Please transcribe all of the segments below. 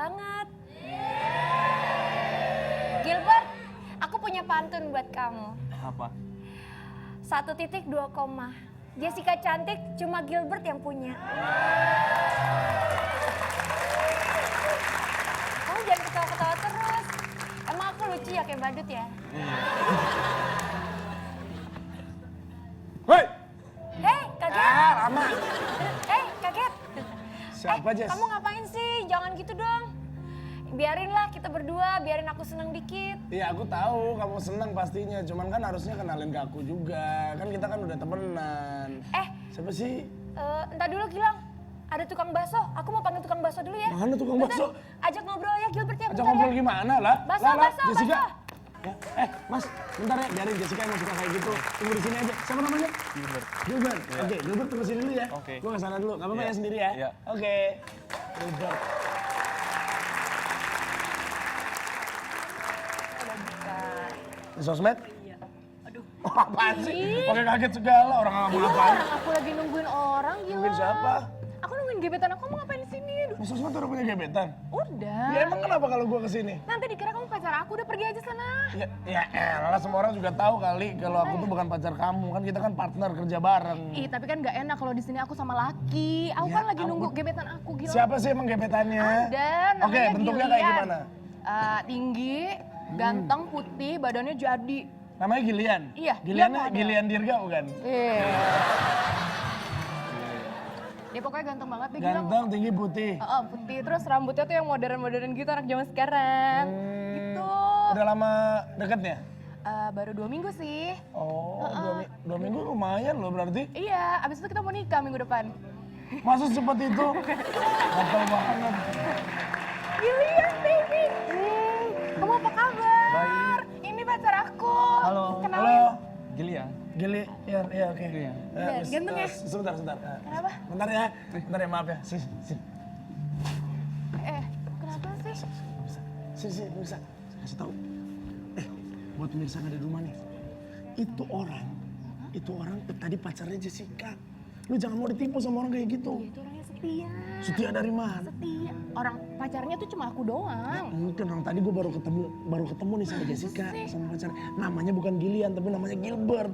banget. Gilbert, aku punya pantun buat kamu. Apa? 1.2 Jessica cantik, cuma Gilbert yang punya. Kamu jangan ketawa-ketawa terus. Emang aku lucu ya kayak badut ya? Hei! Hei, kaget. Lama. Hei, kaget. Siapa, Jess? Kamu ngapain sih? Jangan gitu dong. Biarinlah kita berdua, biarin aku seneng dikit. Iya, aku tahu kamu senang pastinya. Cuman kan harusnya kenalin ke aku juga. Kan kita kan udah temenan. Siapa sih? Entar dulu Gilang. Ada tukang bakso. Aku mau panggil tukang bakso dulu ya. Mana tukang Bentar, bakso? Ajak ngobrol ya Gilbert ya. Ajak bentar ngobrol ya. gimana lah? Bakso, Lah, bakso, Jessica. bakso. Ya, Mas, bentar ya. Biarin Jessica emang suka kayak gitu. Tunggu di sini aja. Siapa namanya? Gilbert. Gilbert. Oke, Gilbert tunggu sini dulu ya. Oke. Gua kesana dulu. Gak apa-apa Iya. ya sendiri ya? Iya. Oke. Gilbert. Di sosmed? Iya. Aduh. Oh, apaan sih? Pakai kaget segala orang nggak mau Iya, ngapain. orang aku lagi nungguin orang gila. Nungguin siapa? Aku nungguin gebetan aku mau ngapain di sini? Aduh. Di sosmed udah punya gebetan? Udah. Ya emang kenapa kalau gua kesini? Nanti dikira kamu pacar aku, udah pergi aja sana. Ya elah, semua orang juga tahu kali kalau aku tuh bukan pacar kamu. Kan kita kan partner kerja bareng. Ih, tapi kan gak enak kalau di sini aku sama laki. Aku Ya kan lagi nunggu ampun. gebetan aku gila. Siapa sih emang gebetannya? Ada, Oke, namanya bentuknya kayak Gillian. gimana? Tinggi, ganteng, putih, badannya jadi. Namanya Gillian? Iya, Gilliannya dia model. Gillian Dirga bukan? Dia pokoknya ganteng banget deh gila. Ganteng, tinggi, putih. Putih, terus rambutnya tuh yang modern-modern gitu anak zaman sekarang. Gitu. Udah lama deketnya? Baru 2 minggu sih. Oh, 2 minggu lumayan loh berarti. Iya, abis itu kita mau nikah minggu depan. Masa secepat itu? Gatel banget. Gilian baby. Kamu apa kabar? Ini pacar aku. Halo. Kenalin. Halo. Gillian. Gili, ya oke. Gillian. Ganteng ya? Sebentar. Kenapa? Bentar ya, maaf ya. Sini. Kenapa sih? Sini, bisa. Kasih tahu. Buat pemirsa yang ada di rumah nih. Itu orang tadi pacarnya Jessica. Lu jangan mau ditipu sama orang kayak gitu. Dia itu orangnya setia. Setia dari mana? Setia. Orang pacarnya tuh cuma aku doang. Mungkin orang tadi gue baru ketemu nih sama Jessica, sama pacarnya. Namanya bukan Gillian, tapi namanya Gilbert.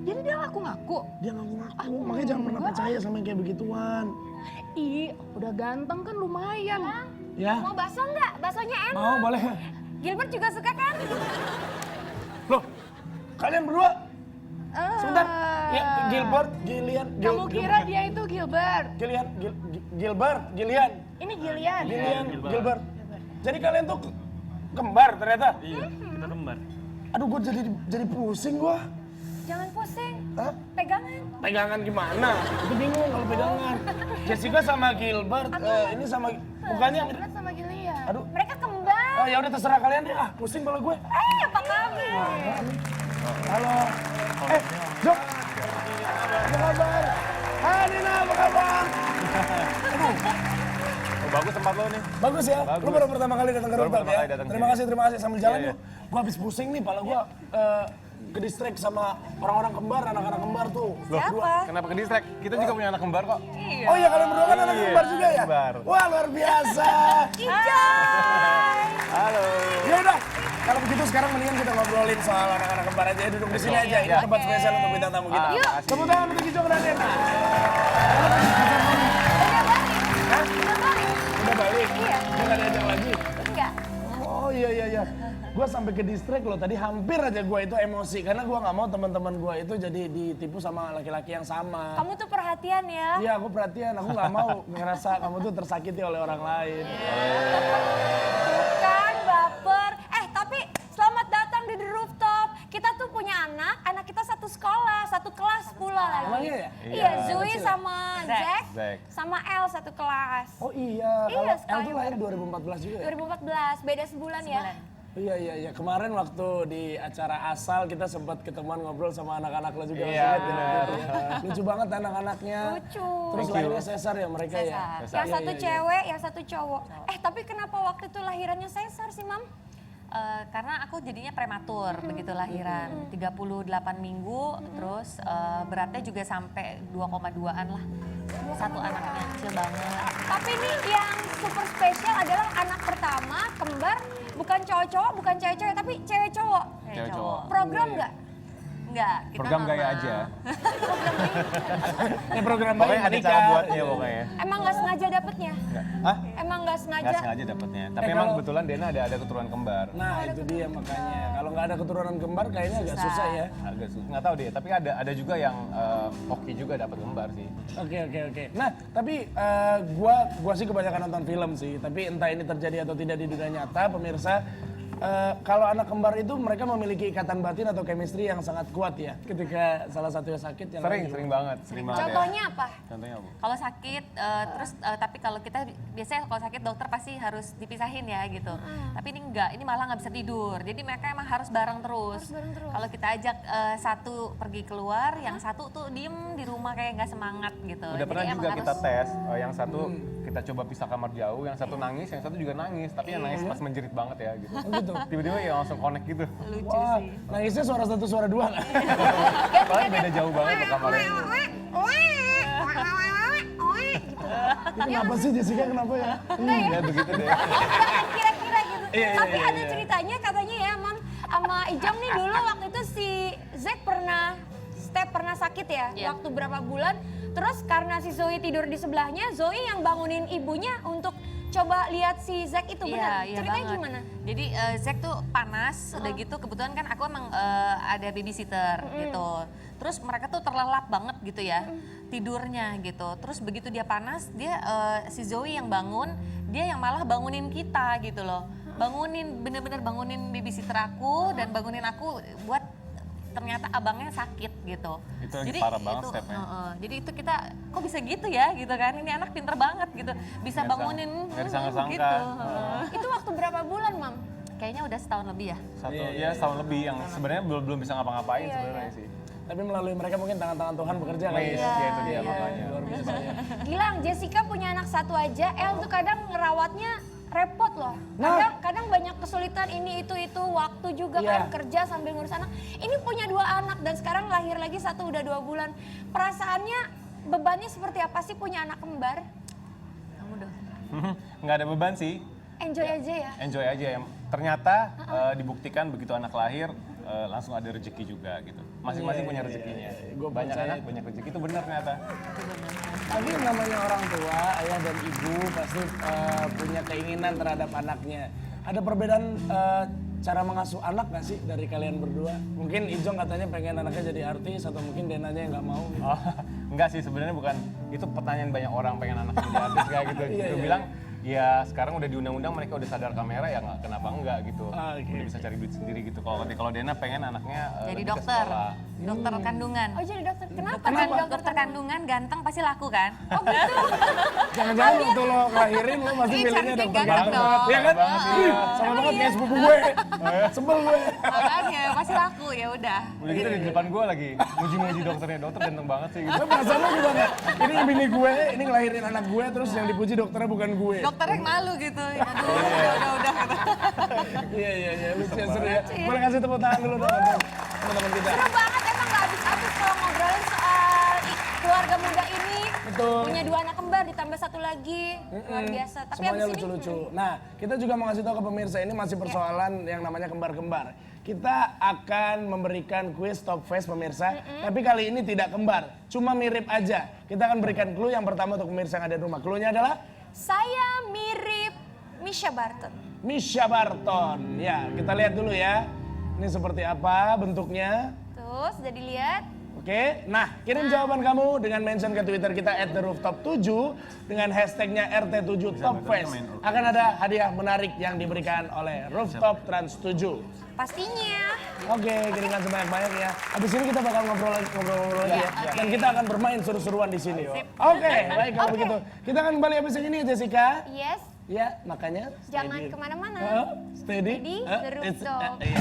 Jadi dia ngaku-ngaku. Dia ngaku-ngaku, makanya jangan pernah percaya sama yang kayak begituan. Ih, udah ganteng kan lumayan. Ya, Mau bakso nggak? Baksonya enak. mau boleh. Gilbert juga suka kan? Loh, kalian berdua? Sebentar. Ya, Gilbert, Gillian. Kamu kira dia itu Gilbert? Gillian. Ini Gillian. Gilbert. Jadi kalian tuh kembar ternyata? Iya, kita kembar. Aduh, gue jadi pusing gue. Jangan pusing. Hah? Pegangan. Pegangan gimana? Itu bingung kalau pegangan. Jessica sama Gilbert, ini sama bukannya. Gilbert sama Gillian. Aduh, Mereka kembar. ya udah terserah kalian deh. Pusing kalau gue. Apa kabar? Halo. Jok. Apa kabar? Hai Nina, apa kabar? Oh, bagus tempat lo nih. Bagus ya? Bagus. Lu baru pertama kali datang ke Baru rooftop pertama ya? kali datang Terima sini. kasih sambil jalan Iya, yuk. Gua habis pusing nih, pala gua ke distract sama orang-orang kembar, anak-anak kembar tuh. Siapa? Kenapa ke distract? Kita juga punya anak kembar kok. Oh iya, kalian berdua kan anak Iya, kembar juga ya? kembar. Wah, luar biasa. Halo. Ya udah, kalau begitu sekarang mendingan kita ngobrolin soal anak-anak kembar aja. Duduk di sini aja, ini Iya. tempat spesial untuk bintang tamu kita. Yuk. Tepuk tangan untuk Kijong dan Nena. Hah? Udah balik? Iya. Udah gak diajak lagi? Enggak. Oh iya. Gue sampai ke distract loh tadi, hampir aja gue itu emosi karena gue nggak mau teman-teman gue itu jadi ditipu sama laki-laki yang sama. Kamu tuh perhatian ya. Iya, aku perhatian, aku nggak mau ngerasa kamu tuh tersakiti oleh orang lain. Bukan baper. Tapi selamat datang di The Rooftop. Kita tuh punya anak kita satu sekolah, satu kelas pula lagi. Emang iya ya? Iya, Iya. Zoe sama Zack, Zack. sama El satu kelas. Oh iya, Iya, kalau El sekali tuh lahir 2014 juga ya? 2014, beda sebulan ya. Iya. Kemarin waktu di acara Asal kita sempat ketemuan ngobrol sama anak-anak lo juga. Iya, masih ingat ya waktu itu ya? Lucu banget anak-anaknya. Lucu. Terus Thank you. lahirnya Cesar ya mereka ya? Sesar. Yang satu Iya. cewek, yang satu cowok. Tapi kenapa waktu itu lahirannya Cesar sih, Mam? Karena aku jadinya prematur begitu lahiran, 38 minggu, terus beratnya juga sampai 2,2-an lah. Satu anaknya kecil banget. Tapi ini yang super spesial adalah anak pertama, kembar, bukan cowok-cowok, bukan cewek-cewek, tapi cewek cowok. Cewek cowok. Program nggak? Enggak, kita Program gaya normal. aja. Ini program bayi Pokoknya ada menikah. cara buatnya pokoknya. Emang nggak sengaja dapetnya? Hah? Emang nggak Nggak sengaja? sengaja dapetnya. Tapi emang kalau- kebetulan Dena ada keturunan kembar. Nah itu dia makanya. Kalau nggak ada keturunan kembar kayaknya agak susah ya. Agak susah. Nggak tahu deh, tapi ada juga yang hoki juga dapat kembar sih. Oke. Nah, tapi gua sih kebanyakan nonton film sih. Tapi entah ini terjadi atau tidak di dunia nyata, pemirsa. Kalau anak kembar itu mereka memiliki ikatan batin atau chemistry yang sangat kuat ya. Ketika salah satunya sakit yang Sering banget ya. Contohnya apa? Contohnya apa? Kalau sakit, terus tapi kalau kita biasanya kalau sakit dokter pasti harus dipisahin ya gitu. Tapi ini enggak, ini malah nggak bisa tidur. Jadi mereka emang harus bareng terus. Kalau kita ajak satu pergi keluar, yang satu tuh diem di rumah kayak nggak semangat gitu. Udah Jadi pernah emang juga harus- kita tes, yang satu kita coba pisah kamar jauh, yang satu nangis, yang satu juga nangis. Tapi yang nangis pas menjerit banget ya gitu. Tiba-tiba ya langsung connect gitu. lucu Wah, sih. nangisnya suara satu suara dua nggak? Soalnya beda jauh banget tuh kamarnya. Ini kenapa sih Jessica kenapa ya? Ya begitu deh. Kira-kira gitu. Iya, Tapi iya, ada iya. ceritanya katanya ya, Mam, sama Ijom nih dulu waktu itu si Zack pernah sakit ya, Iya. waktu berapa bulan. Terus karena si Zoe tidur di sebelahnya, Zoe yang bangunin ibunya untuk coba lihat si Zack itu, benar? Iya Ceritanya banget. gimana? Jadi Zack tuh panas, udah gitu kebetulan kan aku emang ada babysitter gitu. Terus mereka tuh terlelap banget gitu ya tidurnya gitu. Terus begitu dia panas, dia si Zoe yang bangun, dia yang malah bangunin kita gitu loh. Bangunin, bener-bener bangunin babysitter aku dan bangunin aku buat ternyata abangnya sakit gitu. Itu lagi parah banget stepnya. Jadi itu kita kok bisa gitu ya gitu kan. Ini anak pinter banget gitu. Bisa Nggak bangunin nggak disangka-sangka. gitu. Itu waktu berapa bulan, Mam? Kayaknya udah setahun lebih ya. Ya setahun lebih yang sebenarnya belum bisa ngapa-ngapain sebenarnya sih. Tapi melalui mereka mungkin tangan-tangan Tuhan bekerja kali Yes, ya. ya itu dia makanya. Luar biasa ya. Gilang, Jessica punya anak satu aja, El tuh kadang ngerawatnya repot loh. Kadang banyak kesulitan ini itu waktu juga Iya. kan kerja sambil ngurus anak. Ini punya 2 anak dan sekarang lahir lagi satu udah 2 bulan. Perasaannya bebannya seperti apa sih punya anak kembar? Kamu dong. Nggak ada beban sih, Enjoy aja ya. enjoy aja ya. Ternyata dibuktikan begitu anak lahir langsung ada rezeki juga gitu. Masing-masing punya rezekinya. Gua Banyak percaya. anak banyak rezeki itu benar ternyata. Tapi namanya orang tua, ayah dan ibu pasti punya keinginan terhadap anaknya. Ada perbedaan cara mengasuh anak gak sih dari kalian berdua? Mungkin Ijong katanya pengen anaknya jadi artis atau mungkin Denanya yang gak mau gitu. Oh, enggak sih sebenarnya bukan itu pertanyaan banyak orang pengen anak jadi artis kayak gitu. Gue bilang ya sekarang udah di undang-undang mereka udah sadar kamera ya nggak kenapa enggak gitu. Oke. Udah bisa cari duit sendiri gitu. Kalau Dena pengen anaknya Jadi lebih ke dokter. sekolah. Dokter kandungan. Oh jadi dokter, kenapa? Dokter kandungan ganteng pasti laku kan? Oh gitu. Jangan-jangan waktu lo ngelahirin lo pasti Ih, pilihnya cantik dokter ganteng ganteng. dong. Iya kan? Banget, Ih, iya. sama banget kayak sepupu gue. Sebel gue. Makanya pasti laku ya udah. Udah gitu di depan gue lagi muji-muji dokternya. Dokter ganteng banget sih gitu. Lo perasaan lo juga nggak? Ini bini gue, ini ngelahirin anak gue terus yang dipuji dokternya bukan gue. Dokternya yang malu gitu. Aduh, udah. Iya, lucu ya, seru ya. Boleh kasih tepuk tangan dulu dong untuk teman-teman kita. Seru banget emang gak habis-habis kalau ngobrolin soal keluarga muda ini. Betul. Punya 2 anak kembar ditambah 1 lagi. Luar biasa. Tapi Semuanya abis ini lucu-lucu. Nah, kita juga mau ngasih tahu ke pemirsa ini masih persoalan yang namanya kembar-kembar. Kita akan memberikan kuis top face pemirsa, tapi kali ini tidak kembar, cuma mirip aja. Kita akan berikan clue yang pertama untuk pemirsa yang ada di rumah. Clue-nya adalah saya mirip Misha Barton. Misha Barton. Ya, kita lihat dulu ya. Ini seperti apa bentuknya. Tuh, sudah dilihat. Oke, nah kirim jawaban kamu dengan mention ke Twitter kita @therooftop7 dengan hashtagnya RT7Topfest. Akan ada hadiah menarik yang diberikan oleh Rooftop Trans 7. Pastinya. Oke, kirimkan sebanyak-banyak ya. Habis ini kita bakal ngobrol lagi ya. Dan kita akan bermain seru-seruan di sini. Oke, baik kalau begitu. Kita akan kembali habis ini Jessica. Yes. Ya, makanya Jangan steady. kemana-mana. Steady. Steady, the It's- rooftop. iya.